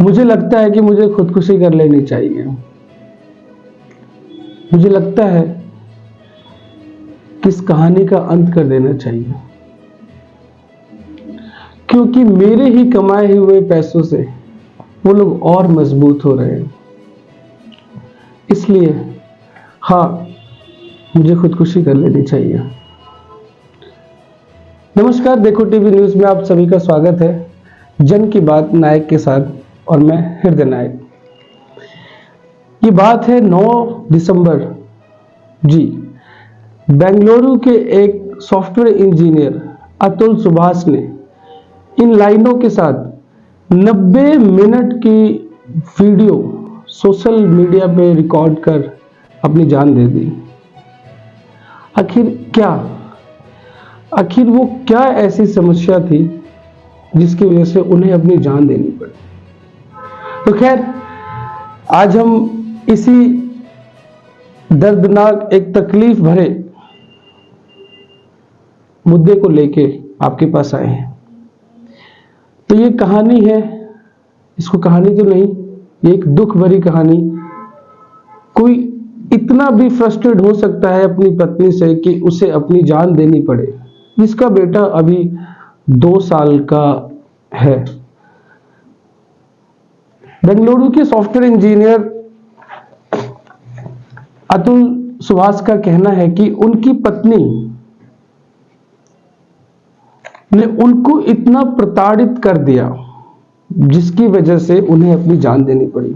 मुझे लगता है कि मुझे खुदकुशी कर लेनी चाहिए। मुझे लगता है कि इस कहानी का अंत कर देना चाहिए, क्योंकि मेरे ही कमाए हुए पैसों से वो लोग और मजबूत हो रहे हैं। इसलिए हाँ, मुझे खुदकुशी कर लेनी चाहिए। नमस्कार, देखो टीवी न्यूज में आप सभी का स्वागत है। जन की बात नायक के साथ, और मैं हृदय नायक। ये बात है 9 दिसंबर जी। बेंगलुरु के एक सॉफ्टवेयर इंजीनियर अतुल सुभाष ने इन लाइनों के साथ 90 मिनट की वीडियो सोशल मीडिया पे रिकॉर्ड कर अपनी जान दे दी। आखिर वो क्या ऐसी समस्या थी जिसकी वजह से उन्हें अपनी जान देनी पड़ी। तो खैर, आज हम इसी दर्दनाक, एक तकलीफ भरे मुद्दे को लेके आपके पास आए हैं। तो ये कहानी है, इसको कहानी तो नहीं, ये एक दुख भरी कहानी। कोई इतना भी फ्रस्ट्रेट हो सकता है अपनी पत्नी से कि उसे अपनी जान देनी पड़े, जिसका बेटा अभी 2 साल का है। बेंगलुरु के सॉफ्टवेयर इंजीनियर अतुल सुभाष का कहना है कि उनकी पत्नी ने उनको इतना प्रताड़ित कर दिया जिसकी वजह से उन्हें अपनी जान देनी पड़ी।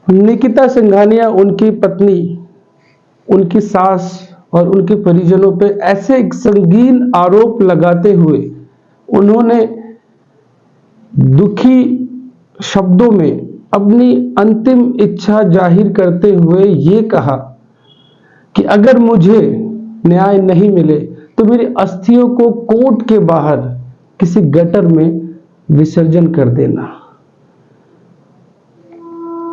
निकिता सिंघानिया उनकी पत्नी, उनकी सास और उनके परिजनों पे ऐसे एक संगीन आरोप लगाते हुए उन्होंने दुखी शब्दों में अपनी अंतिम इच्छा जाहिर करते हुए ये कहा कि अगर मुझे न्याय नहीं मिले तो मेरी अस्थियों को कोर्ट के बाहर किसी गटर में विसर्जन कर देना।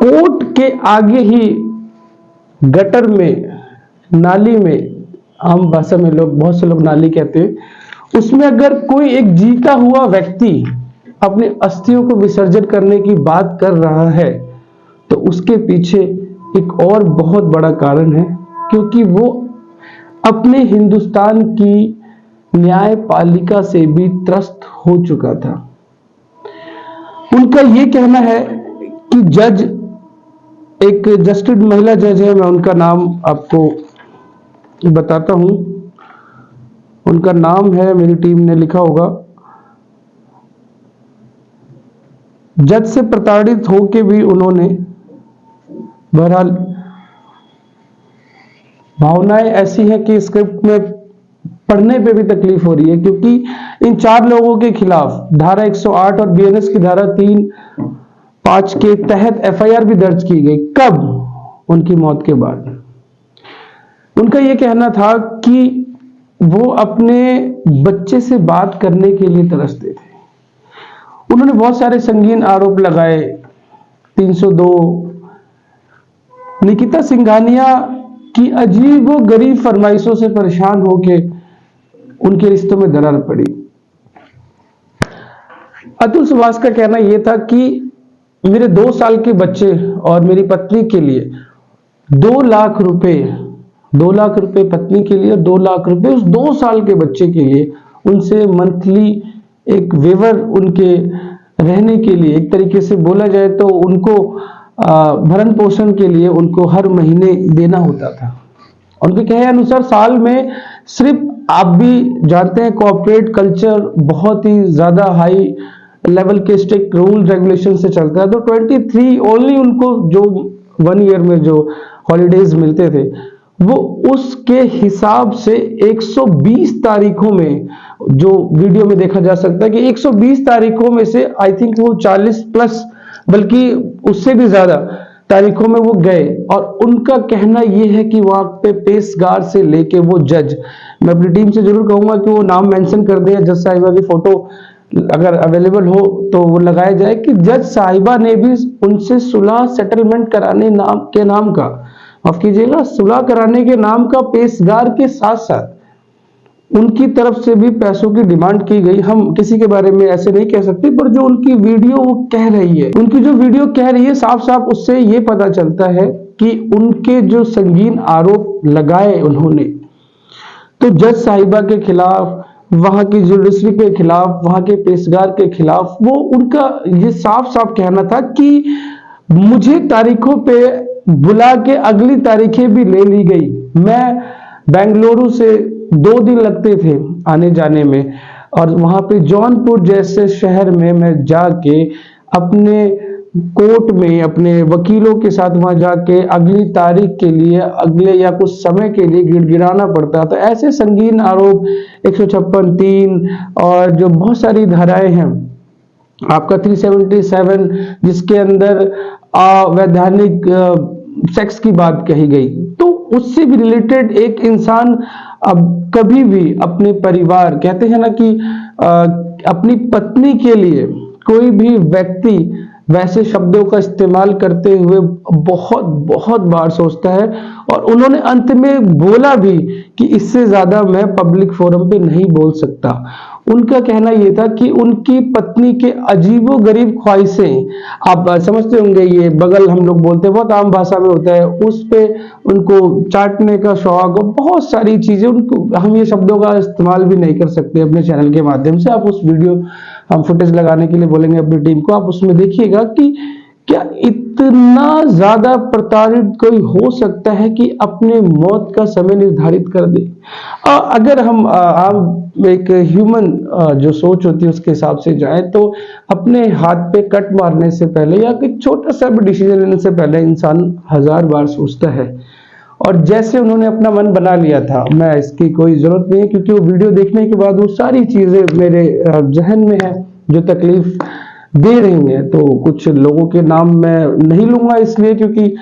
कोर्ट के आगे ही गटर में, नाली में, आम भाषा में बहुत से लोग नाली कहते हैं, उसमें अगर कोई एक जीता हुआ व्यक्ति अपनी अस्थियों को विसर्जन करने की बात कर रहा है तो उसके पीछे एक और बहुत बड़ा कारण है, क्योंकि वो अपने हिंदुस्तान की न्यायपालिका से भी त्रस्त हो चुका था। उनका ये कहना है कि जज, एक जस्टिस महिला जज है, मैं उनका नाम आपको बताता हूं। उनका नाम है, मेरी टीम ने लिखा होगा। जज से प्रताड़ित होके भी उन्होंने, बहरहाल भावनाएं ऐसी हैं कि स्क्रिप्ट में पढ़ने पे भी तकलीफ हो रही है, क्योंकि इन 4 लोगों के खिलाफ धारा 108 और बीएनएस की धारा 3(5) के तहत एफआईआर भी दर्ज की गई। कब? उनकी मौत के बाद। उनका यह कहना था कि वो अपने बच्चे से बात करने के लिए तरसते थे। उन्होंने बहुत सारे संगीन आरोप लगाए। 302, निकिता सिंघानिया की अजीब व गरीब फरमाइशों से परेशान होके उनके रिश्तों में दरार पड़ी। अतुल सुभाष का कहना यह था कि मेरे 2 साल के बच्चे और मेरी पत्नी के लिए 2 लाख रुपए, 2 लाख रुपए पत्नी के लिए, 2 लाख रुपए उस 2 साल के बच्चे के लिए, उनसे मंथली एक वेवर, उनके रहने के लिए, एक तरीके से बोला जाए तो उनको भरण पोषण के लिए उनको हर महीने देना होता था। उनके कहे अनुसार साल में सिर्फ, आप भी जानते हैं कॉर्पोरेट कल्चर बहुत ही ज्यादा हाई लेवल के स्ट्रिक्ट रूल रेगुलेशन से चलता है, तो 23 ओनली उनको जो 1 ईयर में जो हॉलीडेज मिलते थे, वो उसके हिसाब से 120 तारीखों में, जो वीडियो में देखा जा सकता है कि 120 तारीखों में से आई थिंक वो 40 प्लस, बल्कि उससे भी ज्यादा तारीखों में वो गए। और उनका कहना यह है कि वहां पे पेशगार से लेके वो जज, मैं अपनी टीम से जरूर कहूंगा कि वो नाम मेंशन कर दे, जज साहिबा की फोटो अगर अवेलेबल हो तो वो लगाया जाए, कि जज साहिबा ने भी उनसे सुलह सेटलमेंट कराने के नाम का, माफ कीजिएगा, सुलह कराने के नाम का पेशगार के साथ साथ उनकी तरफ से भी पैसों की डिमांड की गई। हम किसी के बारे में ऐसे नहीं कह सकते, पर जो उनकी वीडियो वो कह रही है, उनकी जो वीडियो कह रही है, साफ साफ उससे ये पता चलता है कि उनके जो संगीन आरोप लगाए उन्होंने, तो जज साहिबा के खिलाफ, वहां की जुडिशरी के खिलाफ, वहां के पेशगार के खिलाफ, वो उनका ये साफ साफ कहना था कि मुझे तारीखों पे बुला के अगली तारीखें भी ले ली गई। मैं बेंगलुरु से 2 दिन लगते थे आने जाने में, और वहां पे जौनपुर जैसे शहर में मैं जाके अपने कोर्ट में अपने वकीलों के साथ वहां जाके अगली तारीख के लिए, अगले या कुछ समय के लिए गिड़गिड़ाना पड़ता था। ऐसे संगीन आरोप 156(3) और जो बहुत सारी धाराएं हैं, आपका 377 जिसके अंदर वैधानिक सेक्स की बात कही गई, तो उससे भी रिलेटेड एक इंसान अब कभी भी अपने परिवार, कहते हैं ना कि अपनी पत्नी के लिए कोई भी व्यक्ति वैसे शब्दों का इस्तेमाल करते हुए बहुत बहुत बार सोचता है, और उन्होंने अंत में बोला भी कि इससे ज्यादा मैं पब्लिक फोरम पे नहीं बोल सकता। उनका कहना यह था कि उनकी पत्नी के अजीबोगरीब ख्वाहिशें, आप समझते होंगे, ये बगल हम लोग बोलते हैं, बहुत आम भाषा में होता है, उस पे उनको चाटने का शौक और बहुत सारी चीजें, उनको हम ये शब्दों का इस्तेमाल भी नहीं कर सकते अपने चैनल के माध्यम से। आप उस वीडियो हम फुटेज लगाने के लिए बोलेंगे अपनी टीम को, आप उसमें देखिएगा कि क्या इतना ज्यादा प्रताड़ित कोई हो सकता है कि अपने मौत का समय निर्धारित कर दे। अगर हम आम एक ह्यूमन जो सोच होती है उसके हिसाब से जाए, तो अपने हाथ पे कट मारने से पहले या कोई छोटा सा भी डिसीजन लेने से पहले इंसान 1000 बार सोचता है। और जैसे उन्होंने अपना मन बना लिया था, मैं इसकी कोई जरूरत नहीं है, क्योंकि वो वीडियो देखने के बाद वो सारी चीजें मेरे जहन में है जो तकलीफ दे रही हैं। तो कुछ लोगों के नाम मैं नहीं लूंगा इसलिए क्योंकि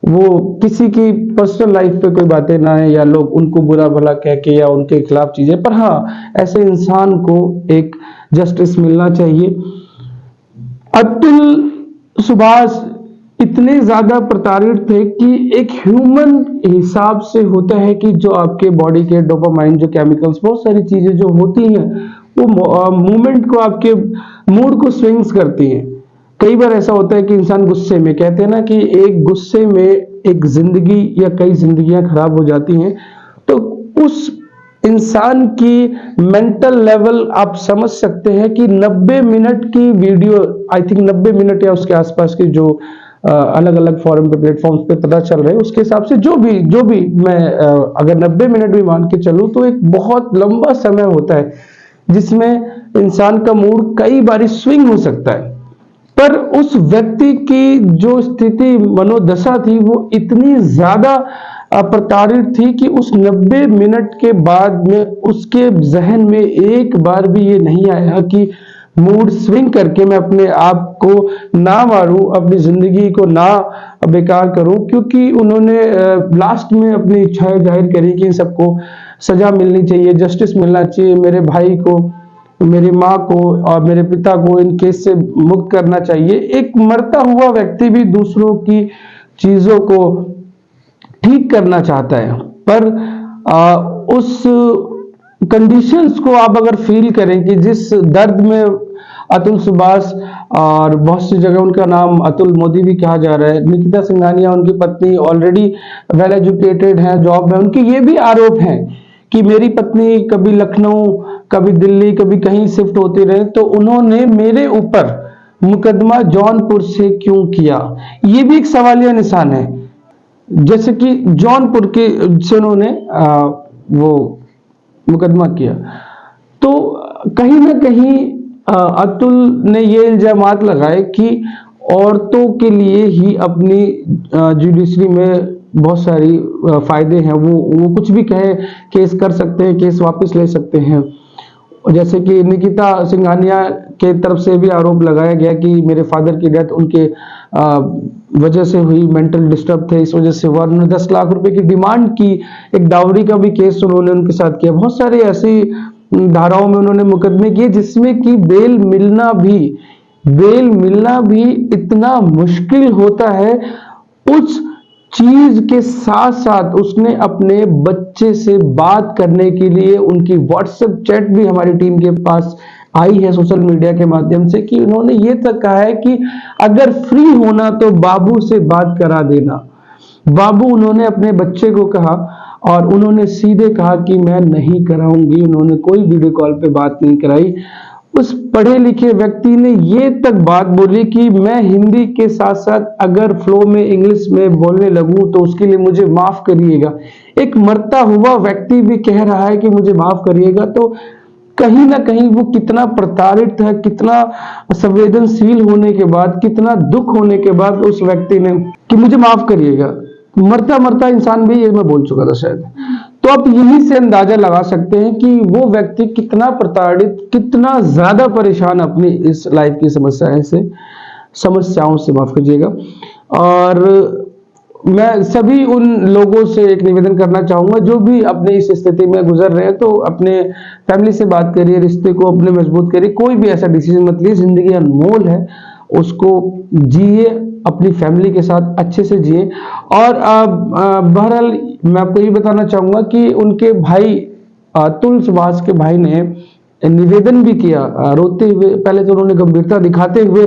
वो किसी की पर्सनल लाइफ पे कोई बातें ना है, या लोग उनको बुरा भला कह के या उनके खिलाफ चीजें, पर हाँ, ऐसे इंसान को एक जस्टिस मिलना चाहिए। अतुल सुभाष इतने ज्यादा प्रताड़ित थे कि एक ह्यूमन हिसाब से होता है कि जो आपके बॉडी के डोपामाइन, जो केमिकल्स, बहुत सारी चीजें जो होती हैं, वो मूवमेंट को, आपके मूड को स्विंग्स करती हैं। कई बार ऐसा होता है कि इंसान गुस्से में, कहते हैं ना कि एक गुस्से में एक जिंदगी या कई जिंदगियां खराब हो जाती हैं। तो उस इंसान की मेंटल लेवल आप समझ सकते हैं कि 90 मिनट की वीडियो, आई थिंक 90 मिनट या उसके आसपास की जो अलग अलग फॉरम पे, प्लेटफॉर्म्स पे पता चल रहे हैं, उसके हिसाब से जो भी मैं अगर 90 मिनट भी मान के चलूं तो एक बहुत लंबा समय होता है जिसमें इंसान का मूड कई बार स्विंग हो सकता है। पर उस व्यक्ति की जो स्थिति, मनोदशा थी, वो इतनी ज्यादा प्रताड़ित थी कि उस 90 मिनट के बाद में उसके जहन में एक बार भी ये नहीं आया कि मूड स्विंग करके मैं अपने आप को ना मारूं, अपनी जिंदगी को ना बेकार करूं, क्योंकि उन्होंने लास्ट में अपनी इच्छाएं जाहिर करी कि इन सबको सजा मिलनी चाहिए, जस्टिस मिलना चाहिए, मेरे भाई को, मेरी माँ को और मेरे पिता को इन केस से मुक्त करना चाहिए। एक मरता हुआ व्यक्ति भी दूसरों की चीजों को ठीक करना चाहता है, पर उस कंडीशंस को आप अगर फील करें कि जिस दर्द में अतुल सुभाष, और बहुत सी जगह उनका नाम अतुल मोदी भी कहा जा रहा है, निकिता सिंघानिया उनकी पत्नी ऑलरेडी वेल एजुकेटेड है, जॉब में उनके ये भी आरोप हैं कि मेरी पत्नी कभी लखनऊ, कभी दिल्ली, कभी कहीं शिफ्ट होती रहे, तो उन्होंने मेरे ऊपर मुकदमा जौनपुर से क्यों किया, ये भी एक सवालिया निशान है। जैसे कि जौनपुर के से उन्होंने वो मुकदमा किया, तो कहीं ना कहीं अतुल ने ये इल्जामात लगाए कि औरतों के लिए ही अपनी जुडिशरी में बहुत सारी फायदे हैं, वो कुछ भी कहे, केस कर सकते हैं, केस वापस ले सकते हैं। जैसे कि निकिता सिंघानिया के तरफ से भी आरोप लगाया गया कि मेरे फादर की डेथ उनके वजह से हुई, मेंटल डिस्टर्ब थे, इस वजह से हुआ। उन्होंने 10 लाख रुपए की डिमांड की, एक डाउरी का भी केस उन्होंने उनके साथ किया। बहुत सारी ऐसी धाराओं में उन्होंने मुकदमे किए जिसमें कि बेल मिलना भी इतना मुश्किल होता है। उस चीज के साथ साथ उसने अपने बच्चे से बात करने के लिए उनकी व्हाट्सएप चैट भी हमारी टीम के पास आई है सोशल मीडिया के माध्यम से, कि उन्होंने ये तक कहा है कि अगर फ्री होना तो बाबू से बात करा देना। बाबू उन्होंने अपने बच्चे को कहा और उन्होंने सीधे कहा कि मैं नहीं कराऊंगी। उन्होंने कोई वीडियो कॉल पे बात नहीं कराई। उस पढ़े लिखे व्यक्ति ने ये तक बात बोली कि मैं हिंदी के साथ साथ अगर फ्लो में इंग्लिश में बोलने लगूं तो उसके लिए मुझे माफ करिएगा। एक मरता हुआ व्यक्ति भी कह रहा है कि मुझे माफ करिएगा, तो कहीं ना कहीं वो कितना प्रताड़ित है, कितना संवेदनशील होने के बाद, कितना दुख होने के बाद उस व्यक्ति ने कि मुझे माफ करिएगा। मरता मरता इंसान भी ये मैं बोल चुका था शायद। तो आप यहीं से अंदाजा लगा सकते हैं कि वो व्यक्ति कितना प्रताड़ित, कितना ज्यादा परेशान अपनी इस लाइफ की समस्याओं से माफ कीजिएगा। और मैं सभी उन लोगों से एक निवेदन करना चाहूंगा जो भी अपनी इस स्थिति में गुजर रहे हैं, तो अपने फैमिली से बात करिए, रिश्ते को अपने मजबूत करिए। कोई भी ऐसा डिसीजन मत लीजिए, जिंदगी अनमोल है, उसको जिए, अपनी फैमिली के साथ अच्छे से जिए। और बहरहाल मैं आपको ये बताना चाहूंगा कि उनके भाई अतुल सुभाष के भाई ने निवेदन भी किया रोते हुए। पहले तो उन्होंने गंभीरता दिखाते हुए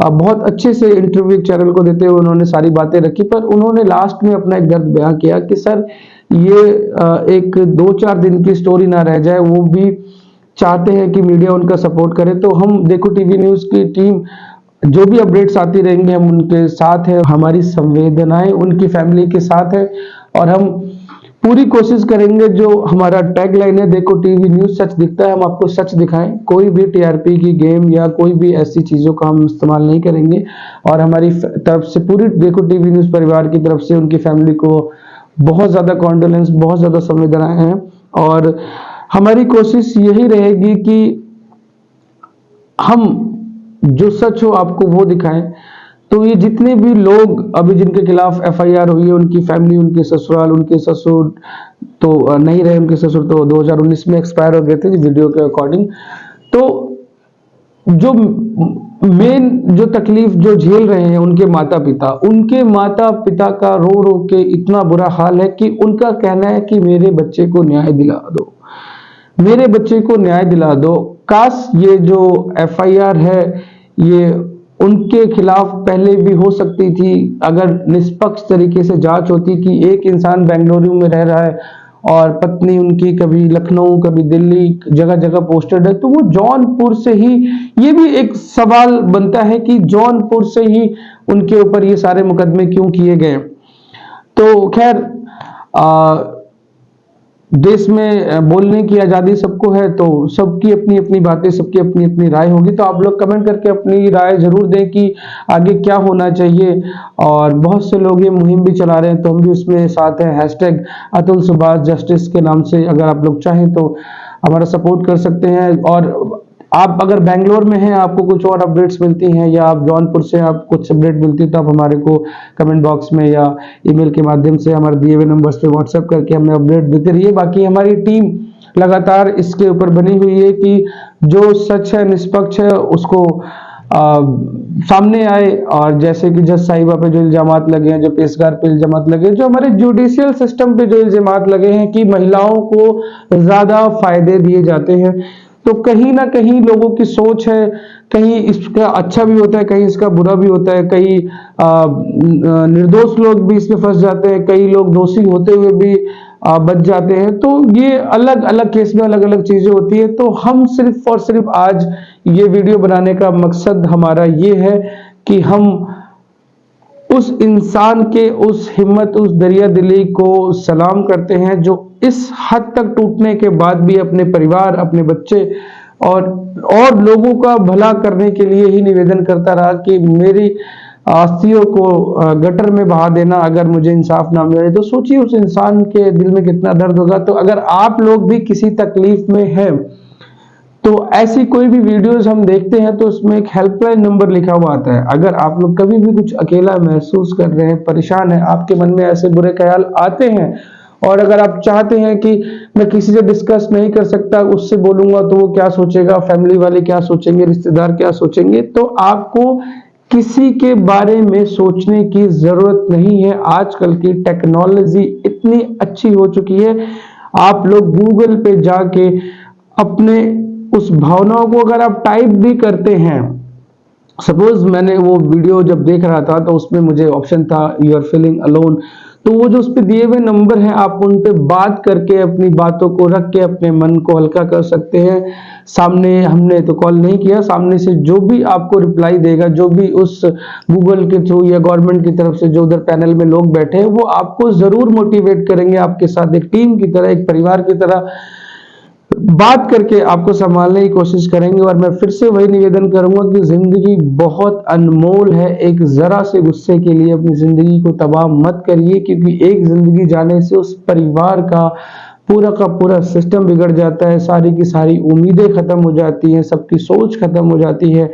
बहुत अच्छे से इंटरव्यू चैनल को देते हुए उन्होंने सारी बातें रखी, पर उन्होंने लास्ट में अपना एक दर्द बयां किया कि सर ये एक 2-4 दिन की स्टोरी ना रह जाए। वो भी चाहते हैं कि मीडिया उनका सपोर्ट करे। तो हम देखो टीवी न्यूज की टीम जो भी अपडेट्स आती रहेंगे हम उनके साथ हैं, हमारी संवेदनाएं उनकी फैमिली के साथ है और हम पूरी कोशिश करेंगे। जो हमारा टैगलाइन है, देखो टीवी न्यूज सच दिखता है, हम आपको सच दिखाएं। कोई भी टीआरपी की गेम या कोई भी ऐसी चीजों का हम इस्तेमाल नहीं करेंगे। और हमारी तरफ से पूरी देखो टीवी न्यूज परिवार की तरफ से उनकी फैमिली को बहुत ज्यादा कॉन्डोलेंस, बहुत ज्यादा संवेदनाएं हैं। और हमारी कोशिश यही रहेगी कि हम जो सच हो आपको वो दिखाएं। तो ये जितने भी लोग अभी जिनके खिलाफ एफआईआर हुई है, उनकी फैमिली, उनके ससुराल, उनके ससुर तो नहीं रहे, उनके ससुर तो 2019 में एक्सपायर हो गए थे वीडियो के अकॉर्डिंग। तो जो मेन जो तकलीफ जो झेल रहे हैं उनके माता पिता का रो रो के इतना बुरा हाल है कि उनका कहना है कि मेरे बच्चे को न्याय दिला दो, मेरे बच्चे को न्याय दिला दो। काश ये जो एफआईआर है ये उनके खिलाफ पहले भी हो सकती थी, अगर निष्पक्ष तरीके से जांच होती कि एक इंसान बेंगलुरु में रह रहा है और पत्नी उनकी कभी लखनऊ कभी दिल्ली जगह जगह पोस्टेड है, तो वो जौनपुर से ही, ये भी एक सवाल बनता है कि जौनपुर से ही उनके ऊपर ये सारे मुकदमे क्यों किए गए। तो खैर देश में बोलने की आजादी सबको है, तो सबकी अपनी अपनी बातें, सबकी अपनी अपनी राय होगी। तो आप लोग कमेंट करके अपनी राय जरूर दें कि आगे क्या होना चाहिए। और बहुत से लोग ये मुहिम भी चला रहे हैं, तो हम भी उसमें साथ हैं। हैशटैग अतुल सुभाष जस्टिस के नाम से अगर आप लोग चाहें तो हमारा सपोर्ट कर सकते हैं। और आप अगर बैंगलोर में हैं, आपको कुछ और अपडेट्स मिलती हैं, या आप जौनपुर से आप कुछ अपडेट मिलती है, तो आप हमारे को कमेंट बॉक्स में या ईमेल के माध्यम से हमारे दिए हुए नंबर्स पे व्हाट्सएप करके हमें अपडेट देते रहिए। बाकी हमारी टीम लगातार इसके ऊपर बनी हुई है कि जो सच है, निष्पक्ष है, उसको सामने आए। और जैसे कि जज साहिबा पे जो इल्जामात लगे हैं, जो पेशकार पे इल्जामात लगे, जो हमारे जुडिशियल सिस्टम पे जो इल्जामात लगे हैं कि महिलाओं को ज्यादा फायदे दिए जाते हैं, तो कहीं ना कहीं लोगों की सोच है, कहीं इसका अच्छा भी होता है, कहीं इसका बुरा भी होता है। कई निर्दोष लोग भी इसमें फंस जाते हैं, कई लोग दोषी होते हुए भी बच जाते हैं। तो ये अलग अलग केस में अलग अलग चीजें होती है। तो हम सिर्फ और सिर्फ आज ये वीडियो बनाने का मकसद हमारा ये है कि हम उस इंसान के उस हिम्मत, उस दरिया दिली को सलाम करते हैं जो इस हद तक टूटने के बाद भी अपने परिवार, अपने बच्चे और लोगों का भला करने के लिए ही निवेदन करता रहा कि मेरी अस्थियों को गटर में बहा देना अगर मुझे इंसाफ ना मिले। तो सोचिए उस इंसान के दिल में कितना दर्द होगा। तो अगर आप लोग भी किसी तकलीफ में हैं, तो ऐसी कोई भी वीडियोस हम देखते हैं तो उसमें एक हेल्पलाइन नंबर लिखा हुआ आता है। अगर आप लोग कभी भी कुछ अकेला महसूस कर रहे हैं, परेशान है, आपके मन में ऐसे बुरे ख्याल आते हैं, और अगर आप चाहते हैं कि मैं किसी से डिस्कस नहीं कर सकता, उससे बोलूंगा तो वो क्या सोचेगा, फैमिली वाले क्या सोचेंगे, रिश्तेदार क्या सोचेंगे, तो आपको किसी के बारे में सोचने की जरूरत नहीं है। आजकल की टेक्नोलॉजी इतनी अच्छी हो चुकी है, आप लोग गूगल पे जाके अपने उस भावनाओं को अगर आप टाइप भी करते हैं, सपोज मैंने वो वीडियो जब देख रहा था तो उसमें मुझे ऑप्शन था यू आर फीलिंग अलोन, तो वो जो उस पे दिए हुए नंबर हैं आप उन पे बात करके अपनी बातों को रख के अपने मन को हल्का कर सकते हैं। सामने हमने तो कॉल नहीं किया, सामने से जो भी आपको रिप्लाई देगा, जो भी उस गूगल के थ्रू या गवर्नमेंट की तरफ से जो उधर पैनल में लोग बैठे हैं, वो आपको जरूर मोटिवेट करेंगे, आपके साथ एक टीम की तरह, एक परिवार की तरह बात करके आपको संभालने की कोशिश करेंगे। और मैं फिर से वही निवेदन करूंगा कि जिंदगी बहुत अनमोल है, एक जरा से गुस्से के लिए अपनी जिंदगी को तबाह मत करिए, क्योंकि एक जिंदगी जाने से उस परिवार का पूरा सिस्टम बिगड़ जाता है, सारी की सारी उम्मीदें खत्म हो जाती हैं, सबकी सोच खत्म हो जाती है।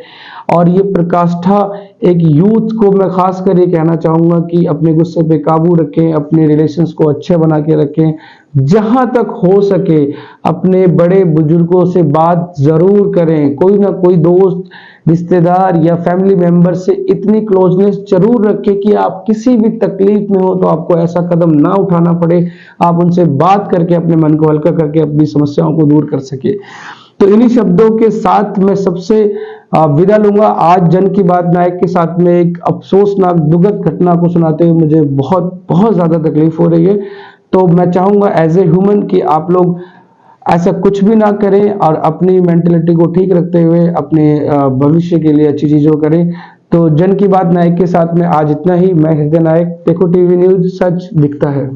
और ये प्रकाष्ठा एक यूथ को मैं खास कर ये कहना चाहूंगा कि अपने गुस्से पे काबू रखें, अपने रिलेशंस को अच्छे बना के रखें, जहां तक हो सके अपने बड़े बुजुर्गों से बात जरूर करें, कोई ना कोई दोस्त, रिश्तेदार या फैमिली मेंबर से इतनी क्लोजनेस जरूर रखें कि आप किसी भी तकलीफ में हो तो आपको ऐसा कदम ना उठाना पड़े, आप उनसे बात करके अपने मन को हल्का करके अपनी समस्याओं को दूर कर सके। तो इन्हीं शब्दों के साथ मैं सबसे विदा लूंगा। आज जन की बात नायक के साथ में एक अफसोसनाक दुखद घटना को सुनाते हुए मुझे बहुत बहुत ज्यादा तकलीफ हो रही है। तो मैं चाहूंगा एज ए ह्यूमन कि आप लोग ऐसा कुछ भी ना करें और अपनी मेंटेलिटी को ठीक रखते हुए अपने भविष्य के लिए अच्छी चीजों करें। तो जन की बात नायक के साथ में आज इतना ही। मैं हृदय नायक, देखो टीवी न्यूज, सच दिखता है।